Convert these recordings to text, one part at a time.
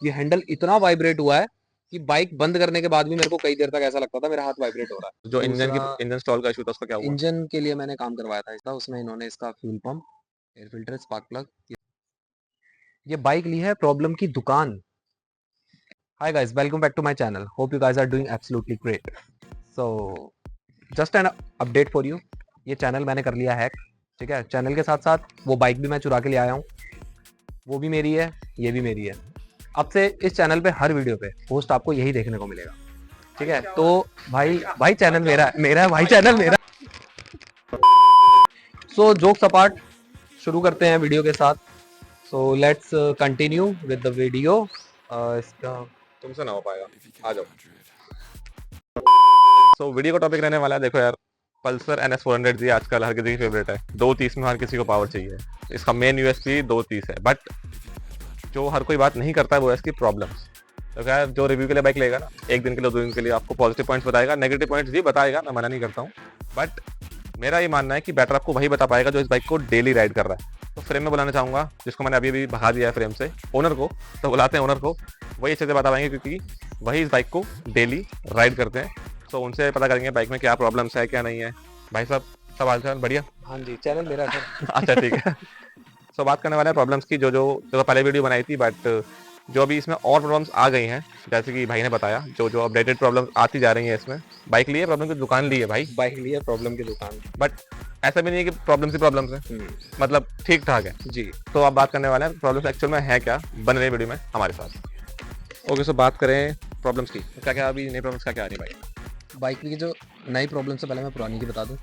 ये हैंडल इतना वाइब्रेट हुआ है कि बाइक बंद करने के बाद भी मेरे को कई देर तक ऐसा लगता था मेरा हाथ वाइब्रेट हो रहा है। जो दूसरा, इंजन स्टॉल का इशू था उसका क्या हुआ? इंजन के लिए मैंने काम करवाया था इसका, उसमें इन्होंने इसका fuel pump, air filter, spark plug, ये बाइक ली है प्रॉब्लम की दुकान। Hi guys, welcome back to my channel, hope you guys are doing absolutely great. So just an update for you, ये चैनल मैंने कर लिया हैक। ठीक है, चैनल के साथ साथ वो बाइक भी मैं चुरा के ले आया हूँ, वो भी मेरी है, ये भी मेरी है। अब से इस चैनल पे हर वीडियो पे पोस्ट आपको यही देखने को मिलेगा। ठीक है, तो भाई भाई चैनल मेरा है भाई, चैनल मेरा। सो जोक्स अपार्ट, शुरू करते हैं वीडियो के साथ। So let's continue with the video. इसका तुमसे ना हो पाएगा, आ जाओ। सो वीडियो का टॉपिक रहने वाला है, देखो यार, पल्सर NS 400 जी आजकल हर किसी की फेवरेट है। 230 में हर किसी को पावर चाहिए। इसका मेन यूएसपी 230 है, बट जो हर कोई बात नहीं करता है वो है इसकी प्रॉब्लम्स। तो क्या है, जो रिव्यू के लिए बाइक लेगा ना, एक दिन के लिए 2 दिन के लिए आपको पॉजिटिव पॉइंट्स बताएगा, नेगेटिव पॉइंट्स भी बताएगा, मैं मना नहीं करता हूँ। बट मेरा ये मानना है कि बेटर आपको वही बता पाएगा जो इस बाइक को डेली राइड कर रहा है। तो फ्रेम में बुलाना चाहूँगा, जिसको मैंने अभी अभी भगा दिया है फ्रेम से, ओनर को। तो बुलाते हैं ओनर को, वही अच्छे से बता पाएंगे क्योंकि वही इस बाइक को डेली राइड करते हैं। तो उनसे पता करेंगे बाइक में क्या प्रॉब्लम्स है क्या नहीं है। भाई साहब, सब हाल चाल बढ़िया? हाँ जी, चैनल मेरा सर। अच्छा ठीक है। सो बात करने वाले हैं प्रॉब्लम्स की, जो जो जो पहले वीडियो बनाई थी, बट जो अभी इसमें और प्रॉब्लम्स आ गई हैं, जैसे कि भाई ने बताया, जो जो अपडेटेड प्रॉब्लम्स आती जा रही हैं इसमें। बाइक ली है, प्रॉब्लम की दुकान ली है भाई, बाइक लिया प्रॉब्लम की दुकान। बट ऐसा भी नहीं है कि प्रॉब्लम्स ही प्रॉब्लम्स हैं, मतलब ठीक ठाक है जी, तो अब बात करने वाले हैं प्रॉब्लम्स एक्चुअल में है क्या, बन रही वीडियो में हमारे साथ। ओके, सो बात करें प्रॉब्लम्स की, तो क्या क्या अभी नई प्रॉब्लम्स क्या क्या आ रही है भाई? बाइक की जो नई प्रॉब्लम से पहले मैं पुरानी की बता दूं।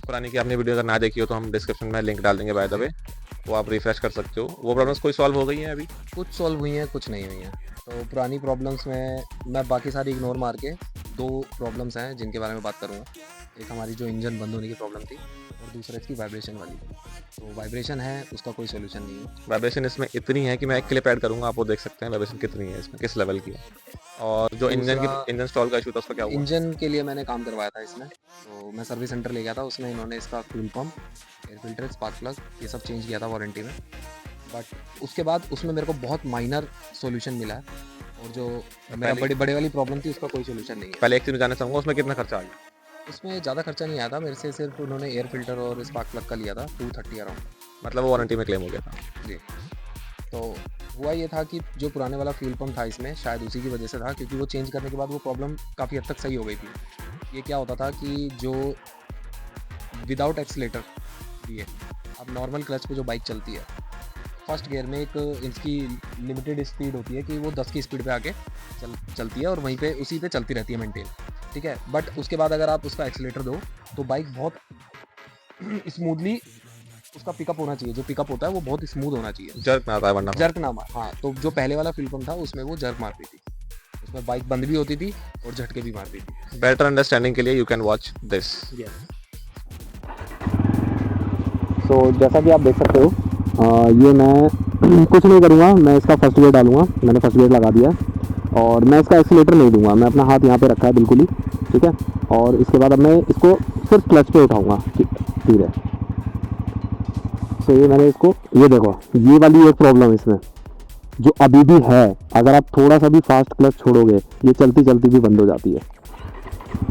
पुरानी की आपने वीडियो अगर ना देखी हो तो हम डिस्क्रिप्शन में लिंक डाल देंगे बाय द वे, वो आप रिफ्रेश कर सकते हो। वो प्रॉब्लम्स कोई सॉल्व हो गई हैं अभी? कुछ सॉल्व हुई हैं, कुछ नहीं हुई हैं। तो पुरानी प्रॉब्लम्स में मैं बाकी सारी इग्नोर मार के दो प्रॉब्लम्स हैं जिनके बारे में बात करूँगा। एक हमारी जो इंजन बंद होने की प्रॉब्लम थी, और दूसरा इसकी वाइब्रेशन वाली। तो वाइब्रेशन है, उसका कोई सोल्यूशन नहीं है। वाइब्रेशन इसमें इतनी है कि मैं एक क्लिप ऐड करूंगा, आप वो देख सकते हैं वाइब्रेशन कितनी है इसमें, किस लेवल की है। और जो इंजन स्टॉल का इशू था उसका क्या हुआ? इंजन के लिए मैंने काम करवाया था इसमें, तो मैं सर्विस सेंटर ले गया था, उसमें इन्होंने इसका fuel pump, air filter, spark plug, ये सब चेंज किया था वारंटी में। बट उसके बाद उसमें मेरे को बहुत माइनर सॉल्यूशन मिला है, और जो मेरा बड़े वाली प्रॉब्लम थी उसका कोई सॉल्यूशन नहीं है। पहले एक चीज़ मैं जानना चाहूँगा, उसमें कितना खर्चा आ गया? उसमें ज़्यादा खर्चा नहीं आया था मेरे से, सिर्फ उन्होंने एयर फिल्टर और स्पार्क प्लग का लिया था 230 अराउंड। मतलब वो वारंटी में क्लेम हो गया था? जी। तो हुआ ये था कि जो पुराने वाला फ्यूल पंप था इसमें, शायद उसी की वजह से था, क्योंकि वो चेंज करने के बाद वो प्रॉब्लम काफ़ी हद तक सही हो गई थी। ये क्या होता था कि जो विदाउट एक्सीलेटर ये अब नॉर्मल क्लच पे जो बाइक चलती है, फर्स्ट गियर में एक इसकी लिमिटेड स्पीड होती है कि वो 10 की स्पीड पे आके चलती है, और वहीं पे उसी पे चलती रहती है मेंटेन। ठीक है, बट उसके बाद अगर आप उसका एक्सीलेटर दो तो बाइक बहुत स्मूथली, उसका पिकअप होना चाहिए, जो पिकअप होता है वो बहुत स्मूथ होना चाहिए, जर्क ना आता है वरना? जर्क ना मार। हाँ, तो जो पहले वाला फ्यूल पंप था उसमें वो जर्क मारती थी, उसमें बाइक बंद भी होती थी और झटके भी मारती थी। बेटर अंडरस्टैंडिंग के लिए यू कैन वॉच दिस। तो जैसा कि आप देख सकते हो, ये मैं कुछ नहीं करूँगा, मैं इसका फर्स्ट गियर डालूँगा। मैंने फर्स्ट गियर लगा दिया है और मैं इसका एक्सीलेटर नहीं दूंगा, मैं अपना हाथ यहाँ पे रखा है बिल्कुल ही, ठीक है। और इसके बाद अब मैं इसको सिर्फ क्लच पे उठाऊँगा, ठीक है। तो ये मैंने इसको, ये देखो, ये वाली एक प्रॉब्लम इसमें जो अभी भी है, अगर आप थोड़ा सा भी फास्ट क्लच छोड़ोगे ये चलती चलती भी बंद हो जाती है।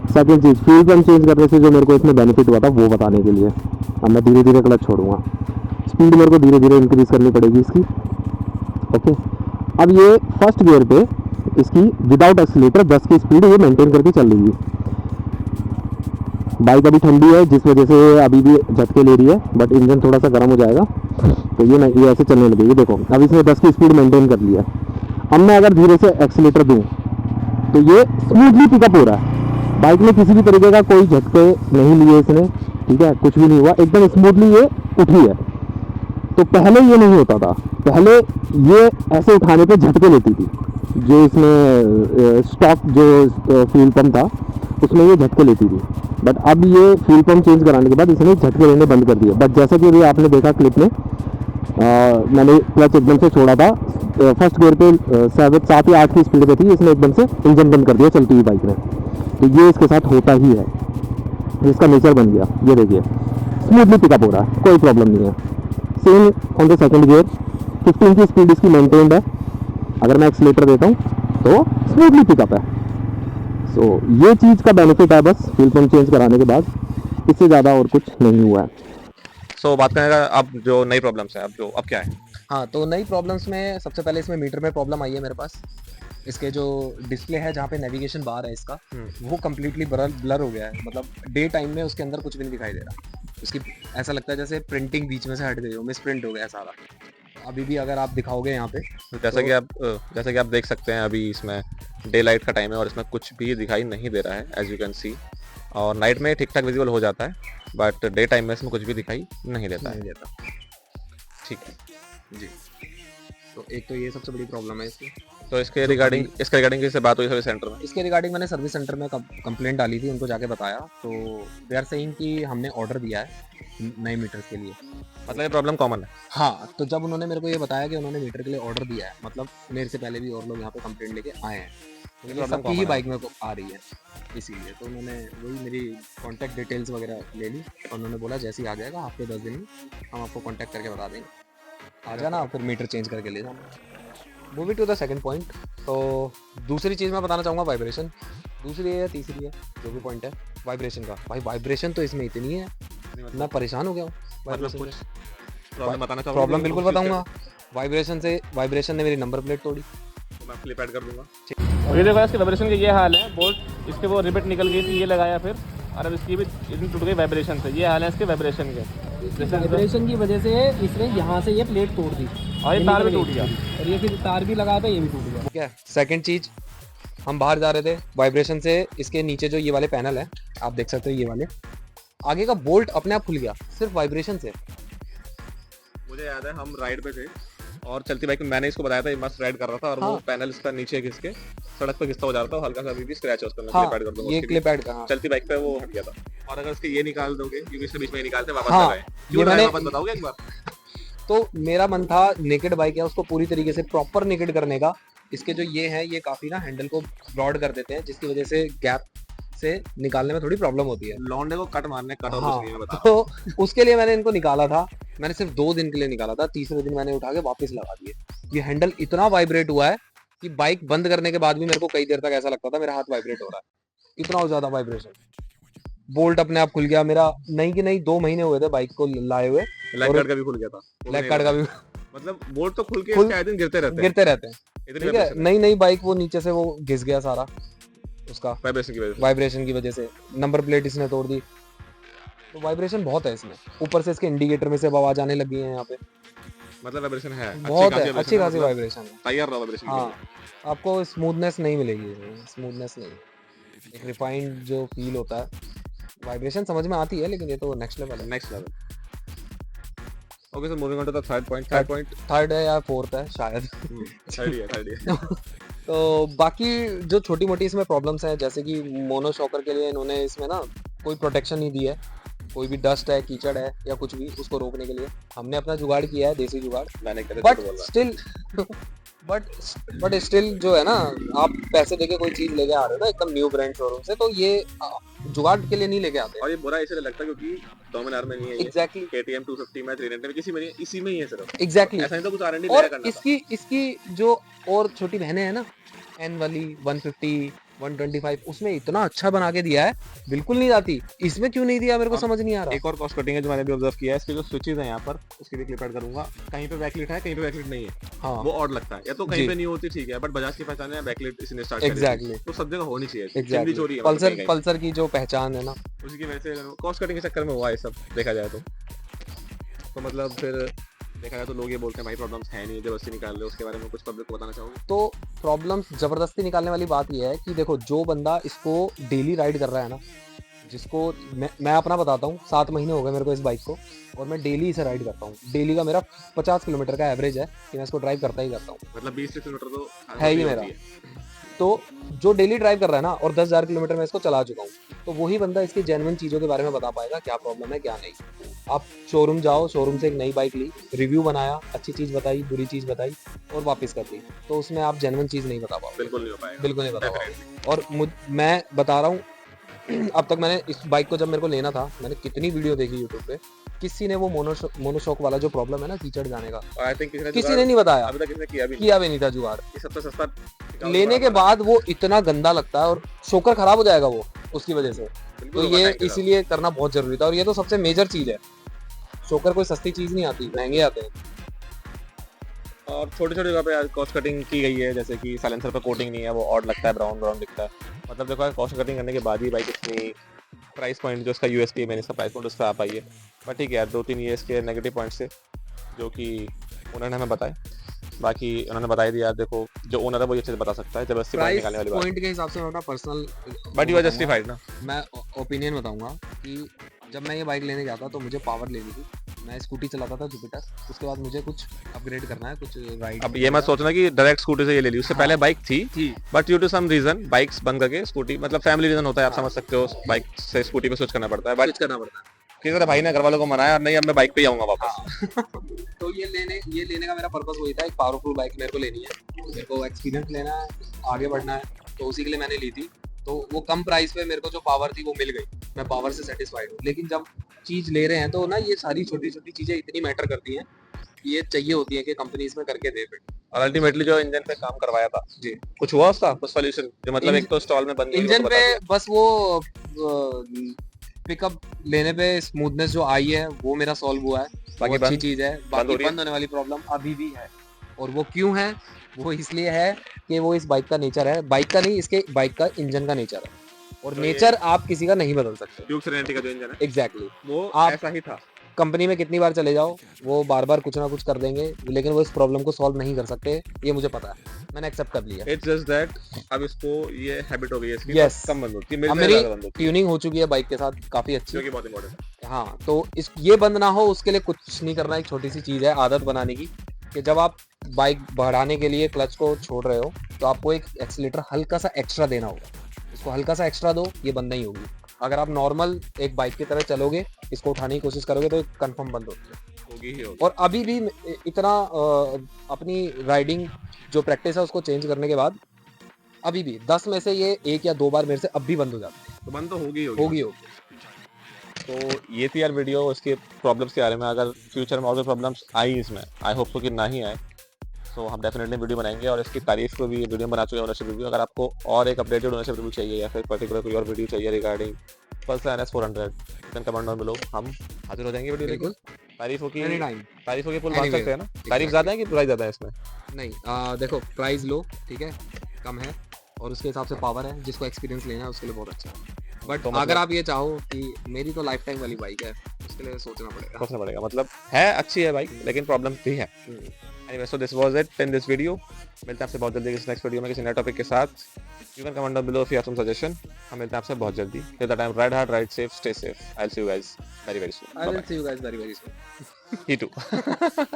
सेकंड चीज़, फ्यूल पंप चेंज करने से जो मेरे को इसमें बेनिफिट हुआ था वो बताने के लिए। अब मैं धीरे धीरे क्लच छोड़ूंगा, स्पीड मेरे को धीरे धीरे इंक्रीज करनी पड़ेगी इसकी, ओके। अब ये फर्स्ट गियर पे इसकी विदाउट एक्सीलेटर 10 की स्पीड ये मेंटेन करके चल रही है। बाइक अभी ठंडी है जिस वजह से अभी भी झटके ले रही है, बट इंजन थोड़ा सा गर्म हो जाएगा तो ये ऐसे चलने लगेगी। देखो अब इसने 10 की स्पीड मेंटेन कर लिया। अब मैं अगर धीरे से एक्सीलेटर दूँ तो ये स्मूथली पिकअप हो रहा है, बाइक में किसी भी तरीके का कोई झटके नहीं लिए इसने, ठीक है, कुछ भी नहीं हुआ, एकदम स्मूथली ये उठी है। तो पहले ये नहीं होता था, पहले ये ऐसे उठाने पे झटके लेती थी। जो इसमें स्टॉक जो फ्यूल पंप था उसमें ये झटके लेती थी, बट अब ये फ्यूल पंप चेंज कराने के बाद इसने झटके लेने बंद कर दिए। बट जैसा कि अभी आपने देखा क्लिप में, मैंने क्लच एकदम से छोड़ा था, फर्स्ट गियर पे 7 या 8 की स्पीड पे थी, इसने एकदम से इंजन बंद कर दिया चलती हुई बाइक ने। तो ये इसके साथ होता ही है, इसका नेचर बन गया। ये देखिए स्मूथली पिकअप हो रहा है, कोई प्रॉब्लम नहीं है। Same on the second gear, 15 की स्पीड इसकी मेंटेन्ड है। अगर मैं एक्सीलेटर देता हूँ तो स्मूथली पिकअप है। सो ये चीज़ का बेनिफिट है बस फ्यूल पंप चेंज कराने के बाद, इससे ज़्यादा और कुछ नहीं हुआ है। सो बात करें अब जो नई प्रॉब्लम्स है, अब क्या है? हाँ, तो नई प्रॉब्लम्स में सबसे पहले इसमें मीटर में प्रॉब्लम आई है मेरे पास। इसके जो डिस्प्ले है जहाँ पे नेविगेशन बार है इसका, वो कम्प्लीटली ब्लर हो गया है। मतलब डे टाइम में उसके अंदर कुछ भी नहीं दिखाई दे रहा। उसकी ऐसा लगता है जैसे प्रिंटिंग बीच में से हट गई हो, मिस प्रिंट हो गया सारा। अभी भी अगर आप दिखाओगे यहाँ पे जैसा कि आप देख सकते हैं, अभी इसमें डे लाइट का टाइम है और इसमें कुछ भी दिखाई नहीं दे रहा है, एज यू कैन सी। और नाइट में ठीक ठाक विजिबल हो जाता है, बट डे टाइम में इसमें कुछ भी दिखाई नहीं देता है। ठीक है जी। तो एक तो ये सबसे बड़ी प्रॉब्लम है इसकी। तो इसके रिगार्डिंग किससे बात हुई सर्विस सेंटर में? इसके रिगार्डिंग मैंने सर्विस सेंटर में कंप्लेंट डाली थी, उनको जाके बताया, तो दे आर सेइंग कि हमने ऑर्डर दिया है नए मीटर्स के लिए। मतलब ये प्रॉब्लम कॉमन है? हाँ, तो जब उन्होंने मेरे को ये बताया कि उन्होंने मीटर के लिए ऑर्डर दिया है, मतलब मेरे से पहले भी और लोग यहाँ पे कंप्लेंट लेके आए हैं, तो ये प्रॉब्लम सबकी ही common बाइक में आ रही है, इसीलिए तो उन्होंने वही मेरी कॉन्टैक्ट डिटेल्स वगैरह ले ली और उन्होंने बोला जैसे ही आ जाएगा हफ्ते 10 दिन में हम आपको कॉन्टैक्ट करके बता देंगे, आ जाना फिर मीटर चेंज करके ले जाना। Moving to the second point, तो दूसरी चीज़ मैं बताना चाहूँगा वाइब्रेशन। दूसरी है या तीसरी है, जो भी पॉइंट है वाइब्रेशन का, भाई वाइब्रेशन तो इसमें इतनी है, मैं परेशान हो गया हूँ वाइब्रेशन से। प्रॉब्लम बताना चाहूँगा? प्रॉब्लम बिल्कुल बताऊंगा। वाइब्रेशन ने मेरी नंबर प्लेट तोड़ी। तो मैं फ्लिप ऐड कर दूंगा। और ये देखो इसके वाइब्रेशन का ये हाल है, बोल्ट इसके वो रिबेट निकल गई थी, ये लगाया फिर, और अब इसकी भी इतनी टूट गई वाइब्रेशन से। ये हाल है इसके वाइब्रेशन के। वाइब्रेशन की वजह से इसने यहाँ से ये प्लेट तोड़ दी और ये तार भी टूट गया, और ये फिर तार भी लगा था, ये भी टूट गया। क्या सेकंड चीज, हम बाहर जा रहे थे, वाइब्रेशन से इसके नीचे जो ये वाले पैनल है, आप देख सकते हो ये वाले, आगे का बोल्ट अपने आप खुल गया सिर्फ वाइब्रेशन से। मुझे याद है हम राइड पे थे और चलती बाइक में मैंने इसको बताया था, ये मस्त राइड कर रहा था और वो हाँ। पैनल इसका नीचे घिस के सड़क पे घिसता हो जा रहा था, हल्का सा अभी भी स्क्रैच है उस पर। हाँ, क्लिप ऐड कर दूंगा ये उसके क्लिप लिए। ऐड का, चलती बाइक पे वो हट गया था। और अगर इसके ये निकाल दोगे, क्योंकि इसके बीच में ये निकालते वापस हाँ, लगाए, ये क्यों लगाए मैंने- वापस बताओगे एक बार? तो मेरा मन था नेकेड बाइक है उसको पूरी तरीके से प्रॉपर नेकेड करने का। इसके जो ये है, ये काफी ना हैंडल को ब्रॉड कर देते हैं, जिसकी वजह से गैप से निकालने में थोड़ी प्रॉब्लम होती है। लौंडे को कट मारने, कट और हाँ, कुछ नहीं, मैं बता। तो उसके लिए मैंने इनको निकाला था। मैंने सिर्फ 2 दिन के लिए निकाला था, तीसरे दिन मैंने उठा के वापस लगा दिए। ये हैंडल इतना वाइब्रेट हुआ है कि बाइक बंद करने के बाद भी मेरे को कई देर तक ऐसा लगता था मेरा हाथ वाइब्रेट हो रहा है, इतना ज्यादा वाइब्रेशन। बोल्ट अपने आप खुल गया मेरा, नहीं कि नहीं 2 महीने हुए थे बाइक को लाए हुए। लेग गार्ड का भी खुल गया था, वो भी लेग नहीं गार्ड का भी मतलब बोल्ट तो खुल के खुल- इसके आए दिन गिरते रहते हैं, गिरते रहते हैं, इतनी ठीक है। नई बाइक वो नीचे से वो घिस गया सारा, उसका वाइब्रेशन की वजह से। वाइब्रेशन की वजह से नंबर प्लेट इसने तोड़ दी। तो वाइब्रेशन बहुत है इसमें, ऊपर से इसके इंडिकेटर में से अब आवाज आने लगी है यहाँ पे, मतलब वाइब्रेशन है, बहुत है, अच्छी खासी वाइब्रेशन है। तैयार रहो वाइब्रेशन के हाँ, लिए। आपको स्मूथनेस नहीं मिलेगी, स्मूथनेस नहीं, एक रिफाइंड जो फील होता है, वाइब्रेशन समझ में आती है, लेकिन ये तो नेक्स्ट लेवल है। Next level. Okay, so moving on to the third point. Third है या फोर्थ है शायद। थर्ड है। तो बाकी जो छोटी मोटी इसमें प्रॉब्लम्स हैं, जैसे कि मोनो शॉकर के लिए इन्होंने इसमें ना कोई प्रोटेक्शन नहीं दी है। कोई भी डस्ट है, कीचड़ है या कुछ भी, उसको रोकने के लिए हमने अपना जुगाड़ किया है, देसी जुगाड़। मैंने कहते बट बोल रहा स्टिल बट स्टिल जो है ना, आप पैसे देके कोई चीज लेके आ रहे हो ना एकदम न्यू ब्रांड शोरूम से, तो ये जुगाड़ के लिए नहीं लेके आते। और ये बुरा इसलिए लगता है क्योंकि डोमिनार में नहीं है ये, एग्जैक्टली KTM 250 में 390 में किसी में नहीं है, इसी में ही है सिर्फ। एग्जैक्टली। ऐसा नहीं तो कुछ R&D और नया करना था। इसकी जो और छोटी बहनें हैं ना, एन वाली 150 125, उसमें इतना अच्छा बना के दिया है, बिल्कुल नहीं आती। इसमें क्यों नहीं दिया मेरे को और समझ नहीं आ रहा। एक और कॉस्ट कटिंग है जो मैंने भी ऑब्जर्व किया है, इसके जो स्विचेस हैं यहाँ पर, उसकी भी क्लिप ऐड करूंगा। कहीं पे बैकलिट है, कहीं पे बैकलिट नहीं है, हाँ, वो ऑड लगता है, या तो कहीं जी। पे नहीं होती, ठीक है, बट बजाज की पहचान है बैकलिट इसने स्टार्ट Exactly. तो सब जगह होनी चाहिए। एग्जैक्टली। चिमनी चोरी है मतलब पल्सर कहीं-कहीं। पल्सर की जो पहचान है ना, उसी की वजह से कॉस्ट कटिंग के चक्कर में हुआ है सब, देखा जाए तो मतलब फिर देखा जाए तो लोग ये बोलते हैं भाई प्रॉब्लम्स है नहीं, जबरदस्ती निकाल रहे हो। उसके बारे में कुछ पब्लिक को बताना चाहोगे? तो प्रॉब्लम्स जबरदस्ती निकालने वाली बात यह है कि देखो, जो बंदा इसको डेली राइड कर रहा है ना, जिसको मैं अपना बताता हूँ, 7 महीने हो गए मेरे को इस बाइक को, और मैं डेली इसे राइड करता हूँ। डेली का मेरा 50 किलोमीटर का एवरेज है कि मैं इसको ड्राइव करता ही करता हूँ, मतलब 20 किलोमीटर तो है ही होती मेरा। है। तो जो डेली ड्राइव कर रहा है ना, और 10,000 किलोमीटर मैं इसको चला चुका हूँ, तो वही बंदा इसकी जेन्युइन चीज़ों के बारे में बता पाएगा, क्या प्रॉब्लम है क्या नहीं। आप शोरूम जाओ, शोरूम से एक नई बाइक ली, रिव्यू बनाया, अच्छी चीज़ बताई, बुरी चीज़ बताई और वापस कर दी, तो उसमें आप जेन्युइन चीज़ नहीं बता पाओगे, बिल्कुल नहीं हो पाएगा, बिल्कुल नहीं बता Definitely। पाओगे। और मैं बता रहा हूँ अब तक मैंने इस बाइक को, जब मेरे को लेना था, मैंने कितनी वीडियो देखी यूट्यूब पे, किसी ने वो मोनोशॉक वाला जो प्रॉब्लम है ना कीचड़ जाने का, आई थिंक किसी ने नहीं बताया, अभी तक किसी ने किया भी नहीं। किया भी नहीं था जुगाड़। ये सबसे सस्ता टिकाऊ लेने के जुगाड़ बाद वो इतना गंदा लगता है और शोकर खराब हो जाएगा वो उसकी वजह से। हमारा। तो बिल्कुल ये overtime के इसीलिए करना बहुत जरूरी था, और ये तो सबसे मेजर चीज है। शोकर कोई सस्ती चीज नहीं आती, महंगे आते हैं। साथ। और छोटी छोटी जगह पे कॉस्ट कटिंग की गई है, जैसे कि साइलेंसर पर कोटिंग नहीं है, वो ऑड लगता है, ब्राउन ब्राउन दिखता है। मतलब देखो कॉस्ट कटिंग करने के बाद ही बाइक इतनी प्राइस पॉइंट जो इसका यूएसपी मैंने इसका प्राइस पॉइंट उस पर आ पाई है। बट ठीक है यार, 2-3 ये इसके नेगेटिव पॉइंट्स थे जो कि उन्होंने हमें बताए। बाकी उन्होंने बताई दिया, देखो जो ओनर है वो ये अच्छे से बता सकता है, जबरदस्ती बाइक प्राइस निकालने वाली बात। पॉइंट के हिसाब से मैं अपना personal but you are justified ना। मैं ओपिनियन बताऊंगा कि जब मैं ये बाइक लेने गया था तो मुझे पावर लेनी थी। मैं स्कूटी चलाता था जुपिटर, उसके बाद मुझे कुछ अपग्रेड करना है, कुछ राइड। अब ये मत सोचना कि डायरेक्ट स्कूटी से ये ले ली, उससे पहले बाइक थी, थी। But due to some reason bikes बंद करके स्कूटी, मतलब फैमिली रीजन होता है, आप हाँ। समझ सकते हो, बाइक से स्कूटी पे स्विच करना पड़ता है। बट स्विच करना पड़ता है। किसी तरह भाई ने घर वालों को मनाया और नहीं अब मैं बाइक पे ही आऊंगा वापस। तो ये लेने का मेरा पर्पस वही था, एक पावरफुल बाइक मेरे को लेनी है, मेरे को एक्सपीरियंस लेना है, आगे बढ़ना है, तो उसी के लिए मैंने ली थी। तो वो कम प्राइस पे मेरे को जो पावर थी वो मिल गई, मैं पावर से सेटिस्फाइड हूँ। लेकिन जब चीज ले रहे हैं तो ना ये सारी छोटी छोटी चीजें इतनी मैटर करती हैं, ये चाहिए होती है कि कंपनी इसमें करके दे फिट। और अल्टीमेटली जो इंजन पे काम करवाया था जी। कुछ हुआ उसका कुछ सॉल्यूशन, जो मतलब एक तो स्टॉल में बंद नहीं हुआ, इंजन तो पे बता दो। बस वो पिकअप लेने पे स्मूथनेस जो आई है वो मेरा सॉल्व हुआ है, बाकी वो अच्छी बंद? चीज है। हो बाकी रही है? बंद होने वाली प्रॉब्लम अभी भी है, और वो क्यों है? वो इसलिए है कि वो इस बाइक का नेचर है, बाइक का नहीं, इसके बाइक का इंजन का नेचर है, और तो ये- नेचर आप किसी का नहीं बदल सकते। ड्यूक सेरेनिटी का जो इंजन है एग्जैक्टली। वो आप- ऐसा ही था। कंपनी में कितनी बार चले जाओ, वो बार बार कुछ ना कुछ कर देंगे, लेकिन वो इस प्रॉब्लम को सॉल्व नहीं कर सकते, ये मुझे पता है, मैंने एक्सेप्ट कर लिया। इट्स जस्ट दैट अब इसको ये हैबिट हो गई है इसकी, Yes. कम बंद होती है, अब मेरे से मेरी ज्यादा बंद होती ट्यूनिंग हो चुकी है बाइक के साथ काफी अच्छी। है, जो कि बहुत इंपॉर्टेंट है। हाँ, तो इस ये बंद ना हो उसके लिए कुछ नहीं करना, एक छोटी सी चीज़ है आदत बनाने की, कि जब आप बाइक बढ़ाने के लिए क्लच को छोड़ रहे हो तो आपको एक एक्सीलेटर हल्का सा एक्स्ट्रा देना होगा, इसको हल्का सा एक्स्ट्रा दो, ये बंद नहीं होगी। अगर आप नॉर्मल एक बाइक की तरह चलोगे, इसको उठाने की कोशिश करोगे तो कंफर्म बंद होती है। होगी ही होगी। और अभी भी इतना अपनी राइडिंग जो प्रैक्टिस है उसको चेंज करने के बाद अभी भी 10 में से ये 1 या 2 बार मेरे से अब भी बंद हो जाती है। तो बंद तो होगी ही होगी। होगी। तो ये थी यार वीडियो इसके प्रॉब्लम्स के बारे में। अगर फ्यूचर में और कोई प्रॉब्लम्स आई इसमें, आई होप सो कि ना ही आए, तो हम डेफिनेटली वीडियो बनाएंगे, और इसकी तारीफ को भी वीडियो बना चुके हैं ओनरशिप रिव्यू। अगर आपको और एक अपडेटेड ओनरशिप रिव्यू चाहिए या फिर पर्टिकुलर कोई और वीडियो चाहिए regarding Pulsar NS400, then comment down below, हम हाजिर हो जाएंगे वीडियो लेके। बिल्कुल। तारीफों की एनी टाइम। तारीफों की पुल बांध Anywhere. सकते हैं ना? तारीफ ज़्यादा है कि प्राइस ज़्यादा है इसमें? नहीं, देखो प्राइस लो, ठीक है, कम है, और उसके हिसाब से पावर है, जिसको एक्सपीरियंस लेना है उसके लिए बहुत अच्छा है। बट तो अगर मतलब- आप ये चाहो कि मेरी तो लाइफ टाइम वाली बाइक है, उसके लिए सोचना पड़ेगा। सोचना पड़ेगा, मतलब है अच्छी है बाइक, लेकिन प्रॉब्लम भी है। Anyway, so this was it in this video. मिलते हैं आपसे बहुत जल्दी किसी नेक्स्ट वीडियो में किसी नए टॉपिक के साथ। You can comment down below if you have some suggestion. हम मिलते हैं आपसे बहुत जल्दी। Till the time, ride hard, ride safe, stay safe. I will see you guys very very soon. I will see you guys very, very soon. He too.